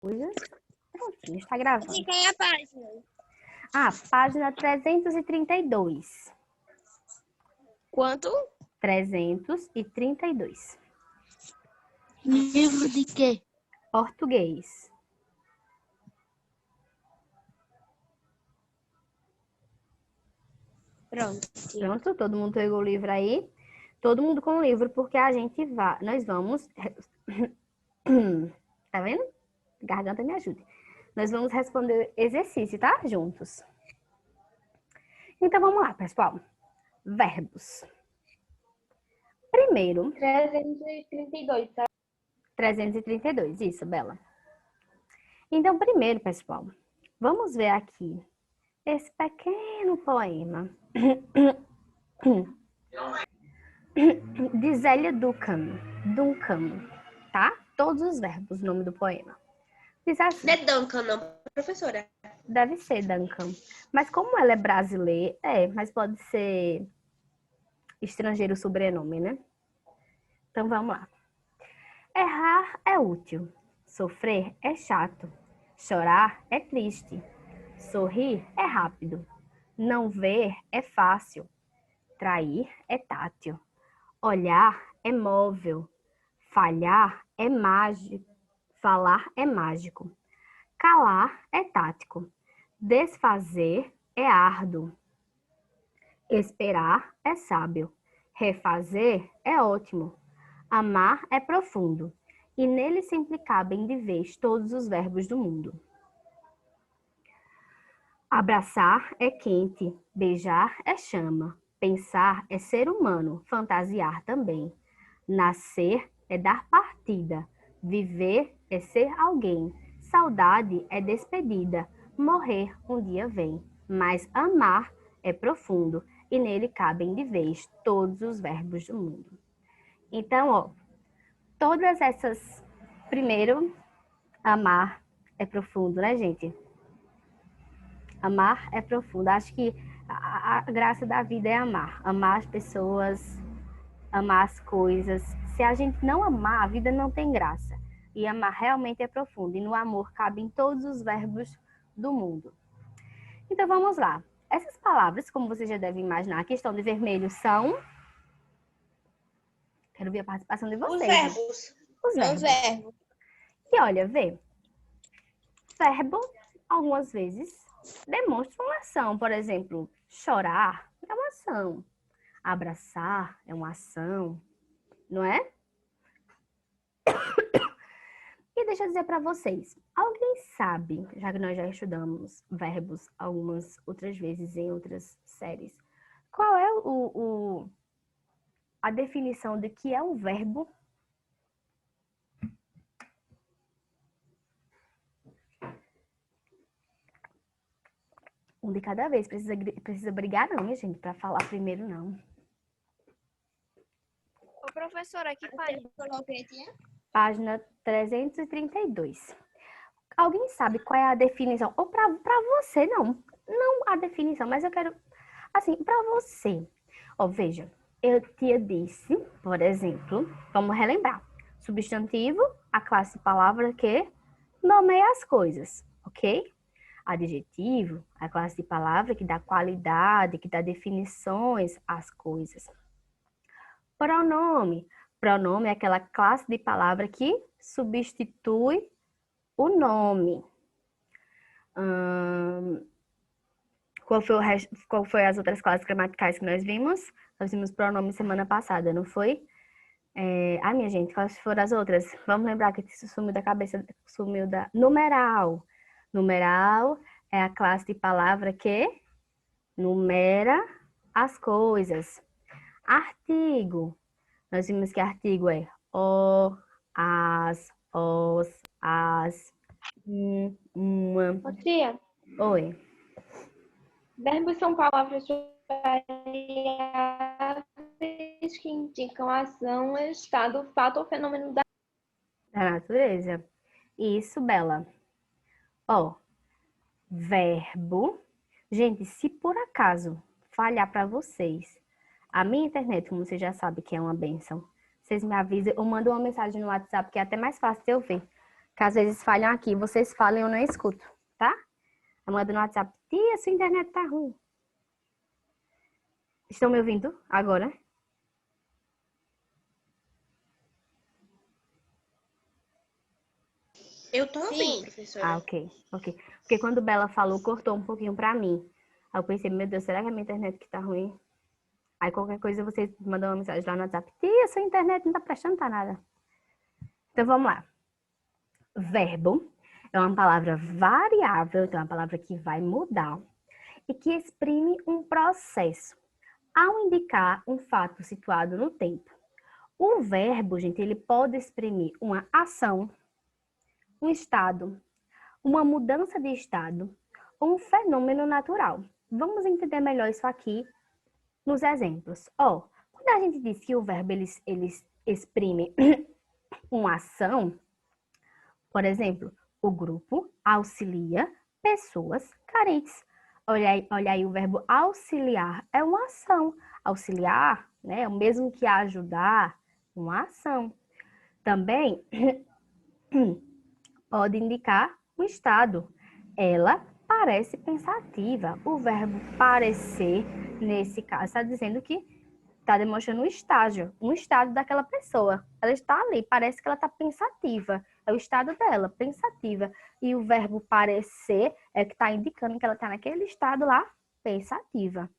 Coisas. Prontinho, está gravando. E quem é a página? Página 332. Quanto? 332. Livro de quê? Português. Pronto. Pronto, todo mundo pegou o livro aí? Todo mundo com o livro, porque a gente vai. Nós vamos. Tá vendo? Garganta me ajude. Nós vamos responder exercício, tá? Juntos. Então vamos lá, pessoal. Verbos. Primeiro. 332, tá? 332, isso, Bela. Então, primeiro, pessoal, vamos ver aqui esse pequeno poema de Zélia Duncan, tá? Todos os verbos, o nome do poema. Diz assim, Não é Duncan, não, professora. deve ser Duncan, mas como ela é brasileira, mas pode ser estrangeiro sobrenome, né? Então, vamos lá. Errar é útil, sofrer é chato, chorar é triste, sorrir é rápido, não ver é fácil, trair é tátil, olhar é móvel, falhar é mágico, falar é mágico, calar é tático, desfazer é árduo, esperar é sábio, refazer é ótimo, amar é profundo, e nele sempre cabem de vez todos os verbos do mundo. Abraçar é quente, beijar é chama, pensar é ser humano, fantasiar também. Nascer é dar partida, viver é ser alguém, saudade é despedida, morrer um dia vem. Mas amar é profundo e nele cabem de vez todos os verbos do mundo. Então, todas essas... Primeiro, amar é profundo, né, gente? Amar é profundo. Acho que a graça da vida é amar. Amar as pessoas, amar as coisas. Se a gente não amar, a vida não tem graça. E amar realmente é profundo. E no amor cabem todos os verbos do mundo. Então, vamos lá. Essas palavras, como você já deve imaginar, que estão de vermelho são... Quero ver a participação de vocês. Os verbos. Os verbos. Os verbos. E olha, vê. Verbo, algumas vezes, demonstra uma ação. Por exemplo, chorar é uma ação. Abraçar é uma ação, não é? E deixa eu dizer para vocês, alguém sabe, já que nós já estudamos verbos algumas outras vezes em outras séries, qual é a definição de que é um verbo? Um de cada vez, precisa brigar não, minha gente, para falar primeiro não. Ô, professora, que página? Página 332. Alguém sabe qual é a definição? Ou para você, não a definição, mas eu quero, assim, para você. Veja, eu te disse, por exemplo, vamos relembrar. Substantivo, a classe de palavra que nomeia as coisas, ok? Adjetivo, a classe de palavra que dá qualidade, que dá definições às coisas. Pronome. Pronome é aquela classe de palavra que substitui o nome. Qual foi as outras classes gramaticais que nós vimos? Nós vimos pronome semana passada, não foi? Minha gente, quais foram as outras? Vamos lembrar que isso sumiu da cabeça, sumiu da... Numeral. Numeral é a classe de palavra que numera as coisas. Artigo. Nós vimos que artigo é o, as, os, as, uma. Tia, Oi. verbos são palavras variáveis que indicam a ação, estado, fato ou fenômeno da natureza. Isso, Bela. Verbo. Gente, se por acaso falhar para vocês, a minha internet, como você já sabe que é uma bênção, vocês me avisam, eu mando uma mensagem no WhatsApp que é até mais fácil de eu ver. Que às vezes falham aqui, vocês falam e eu não escuto, tá? Eu mando no WhatsApp, tia, sua internet tá ruim. Estão me ouvindo agora? Eu tô ouvindo, Sim. professora. Ok. Porque quando Bela falou, cortou um pouquinho pra mim. Aí eu pensei, meu Deus, será que é a minha internet que tá ruim? Aí qualquer coisa vocês mandam uma mensagem lá no WhatsApp, tia, sua internet não tá prestando, tá nada. Então vamos lá. Verbo é uma palavra variável, então é uma palavra que vai mudar e que exprime um processo ao indicar um fato situado no tempo. O verbo, gente, ele pode exprimir uma ação, um estado, uma mudança de estado ou um fenômeno natural. Vamos entender melhor isso aqui nos exemplos. Quando a gente diz que o verbo ele exprime uma ação, por exemplo, o grupo auxilia pessoas carentes. Olha aí, o verbo auxiliar é uma ação. Auxiliar, né, é o mesmo que ajudar, uma ação. Também pode indicar um estado. Ela parece pensativa. O verbo parecer, nesse caso, está dizendo que está demonstrando um estado daquela pessoa. Ela está ali, parece que ela está pensativa. É o estado dela, pensativa. E o verbo parecer é que está indicando que ela está naquele estado lá, pensativa.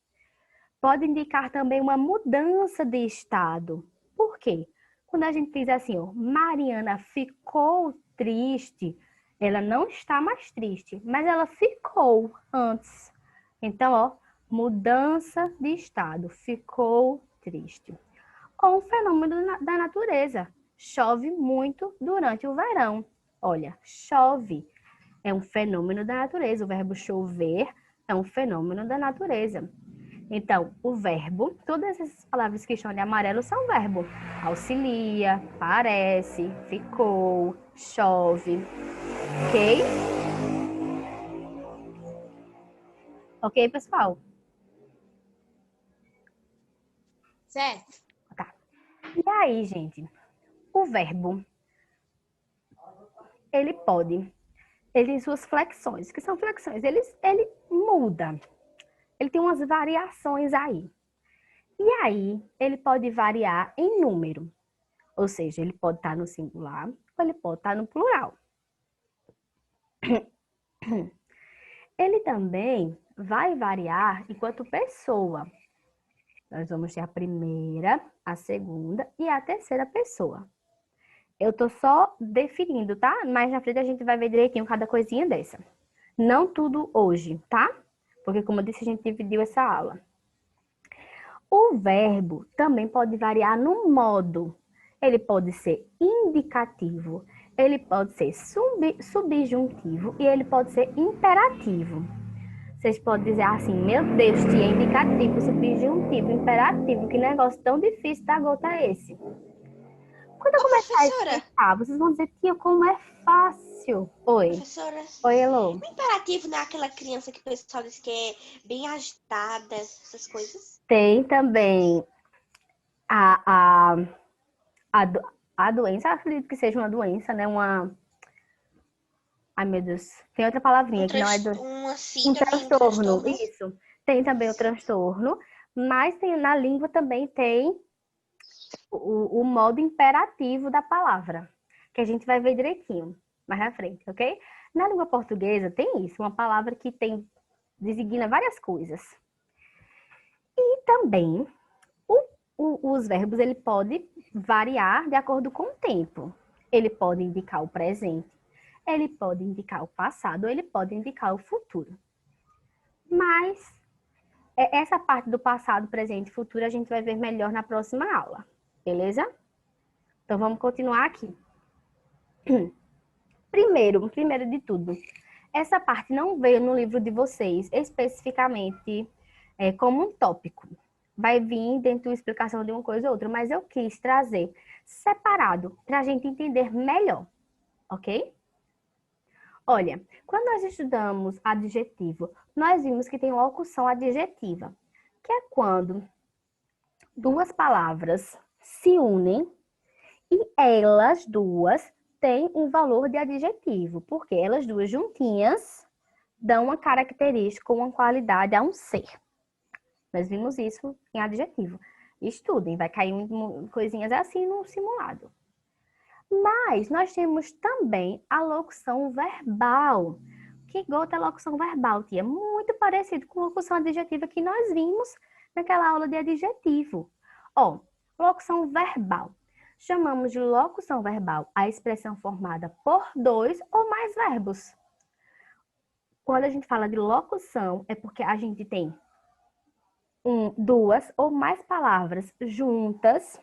Pode indicar também uma mudança de estado. Por quê? Quando a gente diz assim, Mariana ficou triste, ela não está mais triste, mas ela ficou antes. Então, mudança de estado, ficou triste. Ou um fenômeno da natureza. Chove muito durante o verão. Olha, chove é um fenômeno da natureza. O verbo chover é um fenômeno da natureza. Então, o verbo, todas essas palavras que estão de amarelo são verbo. Auxilia, parece, ficou, chove. Ok? Ok, pessoal? Certo. Tá. E aí, gente, o verbo, ele tem suas flexões. O que são flexões? Ele muda. Ele tem umas variações aí. E aí, ele pode variar em número. Ou seja, ele pode estar no singular ou ele pode estar no plural. Ele também vai variar enquanto pessoa. Nós vamos ter a primeira, a segunda e a terceira pessoa. Eu tô só definindo, tá? Mais na frente a gente vai ver direitinho cada coisinha dessa. Não tudo hoje, tá? Porque, como eu disse, a gente dividiu essa aula. O verbo também pode variar no modo. Ele pode ser indicativo, ele pode ser subjuntivo e ele pode ser imperativo. Vocês podem dizer assim, meu Deus, tia, indicativo, subjuntivo, imperativo, que negócio tão difícil da gota é esse? Quando eu começar a explicar, vocês vão dizer, tia, como é fácil. Oi. Professora, Oi, Elô. o imperativo não é aquela criança que o pessoal diz que é bem agitada, essas coisas? Tem também a doença, acredito que seja uma doença, né? Ai, meu Deus. Tem outra palavrinha que não é do... Uma Um síndrome, transtorno, isso. Tem também o transtorno, mas na língua também tem o modo imperativo da palavra, que a gente vai ver direitinho mais na frente, ok? Na língua portuguesa tem isso, uma palavra que designa várias coisas. E também os verbos, ele pode variar de acordo com o tempo. Ele pode indicar o presente, ele pode indicar o passado, ou ele pode indicar o futuro. Mas essa parte do passado, presente e futuro a gente vai ver melhor na próxima aula, beleza? Então vamos continuar aqui. Primeiro de tudo, essa parte não veio no livro de vocês especificamente como um tópico. Vai vir dentro da explicação de uma coisa ou outra, mas eu quis trazer separado para a gente entender melhor, ok? Olha, quando nós estudamos adjetivo, nós vimos que tem locução adjetiva, que é quando duas palavras se unem e elas duas tem um valor de adjetivo, porque elas duas juntinhas dão uma característica, uma qualidade a um ser. Nós vimos isso em adjetivo. Estudem, vai cair coisinhas assim no simulado. Mas nós temos também a locução verbal. Que gota é locução verbal, tia? Muito parecido com a locução adjetiva que nós vimos naquela aula de adjetivo. Ó, locução verbal. Chamamos de locução verbal a expressão formada por dois ou mais verbos. Quando a gente fala de locução, é porque a gente tem duas ou mais palavras juntas,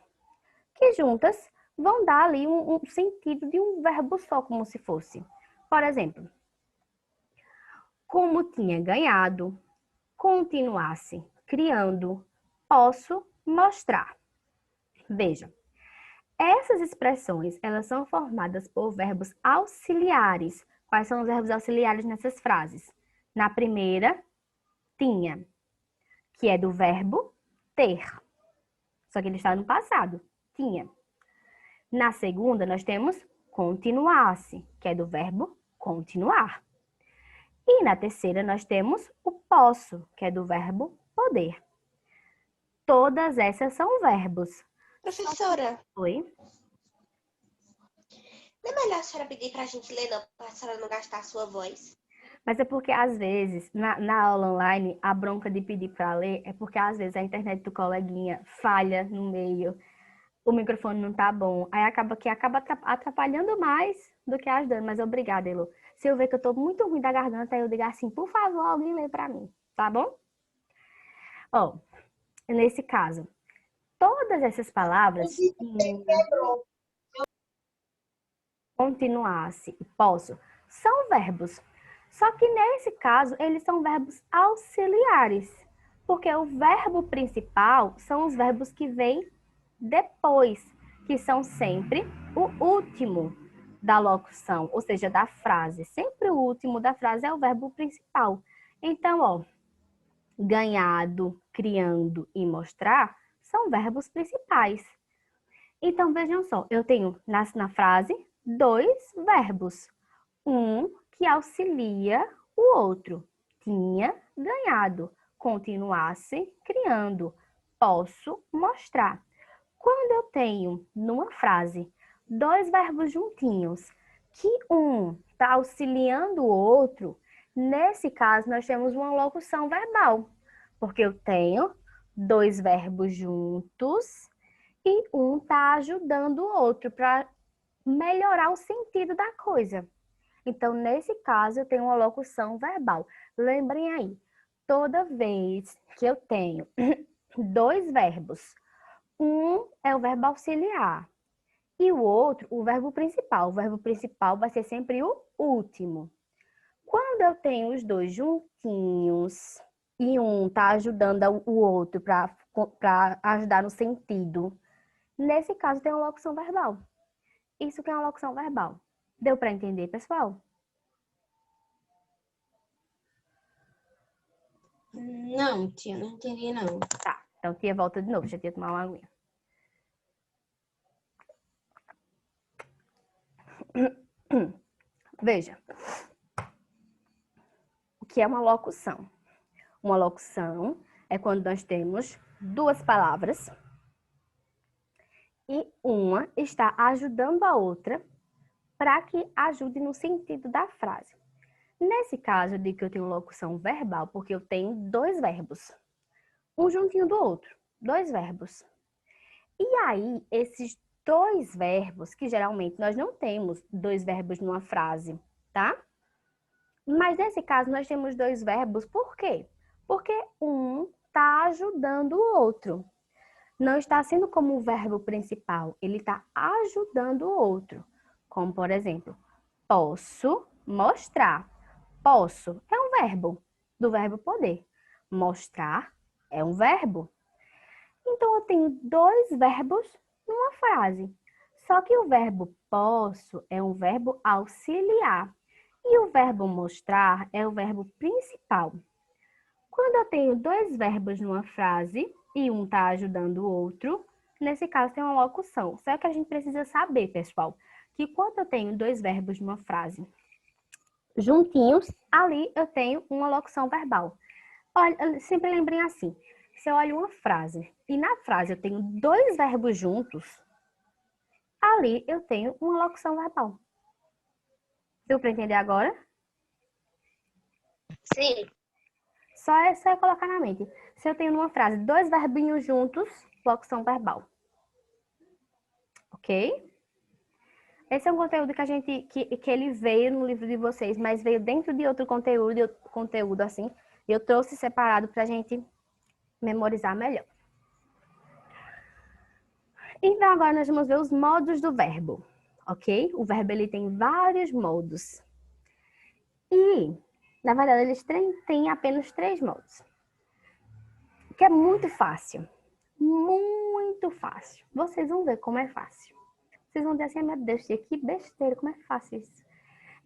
que juntas vão dar ali um sentido de um verbo só, como se fosse. Por exemplo, como tinha ganhado, continuasse criando, posso mostrar. Veja, essas expressões, elas são formadas por verbos auxiliares. Quais são os verbos auxiliares nessas frases? Na primeira, tinha, que é do verbo ter. Só que ele está no passado, tinha. Na segunda, nós temos continuasse, que é do verbo continuar. E na terceira, nós temos o posso, que é do verbo poder. Todas essas são verbos. Professora, Oi? não é melhor a senhora pedir pra gente ler, não, pra senhora não gastar a sua voz? Mas é porque, às vezes, na aula online, a bronca de pedir para ler é porque, às vezes, a internet do coleguinha falha no meio, o microfone não tá bom, aí acaba atrapalhando mais do que ajudando. Mas obrigada, Elo. Se eu ver que eu tô muito ruim da garganta, eu digo assim, por favor, alguém lê para mim, tá bom? Ó, nesse caso, todas essas palavras, continuasse e posso, são verbos. Só que nesse caso, eles são verbos auxiliares, porque o verbo principal são os verbos que vêm depois, que são sempre o último da locução, ou seja, da frase. Sempre o último da frase é o verbo principal. Então, ó, ganhado, criando e mostrar são verbos principais. Então, vejam só, eu tenho na frase dois verbos. Um que auxilia o outro. Tinha ganhado. Continuasse criando. Posso mostrar. Quando eu tenho numa frase dois verbos juntinhos, que um está auxiliando o outro, nesse caso nós temos uma locução verbal, porque eu tenho dois verbos juntos e um está ajudando o outro para melhorar o sentido da coisa. Então, nesse caso, eu tenho uma locução verbal. Lembrem aí, toda vez que eu tenho dois verbos, um é o verbo auxiliar e o outro, o verbo principal. O verbo principal vai ser sempre o último. Quando eu tenho os dois juntinhos e um está ajudando o outro para ajudar no sentido, nesse caso tem uma locução verbal. Isso que é uma locução verbal. Deu para entender, pessoal? Não, tia, não entendi, não. Tá, então tia volta de novo, já tinha tomado uma aguinha. Veja, o que é uma locução? Uma locução é quando nós temos duas palavras e uma está ajudando a outra para que ajude no sentido da frase. Nesse caso, eu digo que eu tenho locução verbal porque eu tenho dois verbos, um juntinho do outro, dois verbos. E aí, esses dois verbos, que geralmente nós não temos dois verbos numa frase, tá? Mas nesse caso, nós temos dois verbos, por quê? Porque um está ajudando o outro. Não está sendo como o verbo principal, ele está ajudando o outro. Como, por exemplo, posso mostrar. Posso é um verbo, do verbo poder. Mostrar é um verbo. Então, eu tenho dois verbos numa frase. Só que o verbo posso é um verbo auxiliar. E o verbo mostrar é o verbo principal. Quando eu tenho dois verbos numa frase e um está ajudando o outro, nesse caso tem uma locução. Só que a gente precisa saber, pessoal, que quando eu tenho dois verbos numa frase juntinhos, ali eu tenho uma locução verbal. Olha, sempre lembrem assim, se eu olho uma frase e na frase eu tenho dois verbos juntos, ali eu tenho uma locução verbal. Deu para entender agora? Sim. Só é colocar na mente. Se eu tenho numa frase dois verbinhos juntos, locução verbal. Ok? Esse é um conteúdo que ele veio no livro de vocês, mas veio dentro de outro conteúdo assim. E eu trouxe separado para a gente memorizar melhor. Então, agora nós vamos ver os modos do verbo, ok? O verbo ele tem vários modos. E, na verdade, eles têm apenas 3 modos. Que é muito fácil. Muito fácil. Vocês vão ver como é fácil. Vocês vão dizer assim, meu Deus, que besteira, como é fácil isso.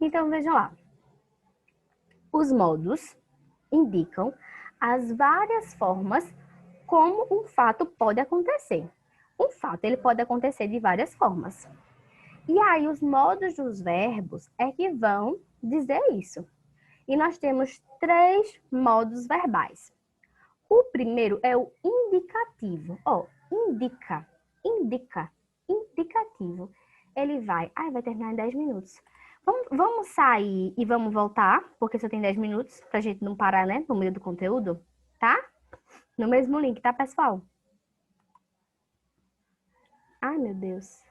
Então, vejam lá. Os modos indicam as várias formas como um fato pode acontecer. Um fato, ele pode acontecer de várias formas. E aí, os modos dos verbos é que vão dizer isso. E nós temos 3 modos verbais. O primeiro é o indicativo. Indica, indicativo. Ele vai terminar em 10 minutos. Vamos sair e vamos voltar, porque só tem 10 minutos, pra gente não parar, né, no meio do conteúdo, tá? No mesmo link, tá, pessoal? Ai, meu Deus.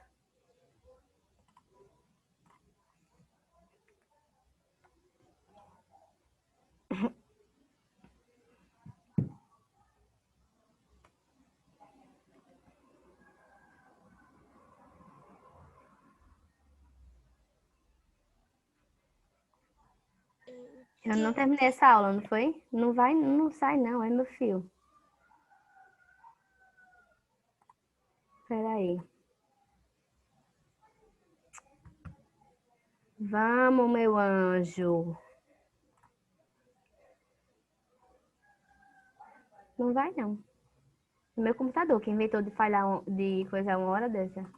Eu não terminei essa aula, não foi? Não sai não, é meu fio. Peraí. Vamos, meu anjo. Não vai não. No meu computador, que inventou de falhar, de coisar uma hora dessa.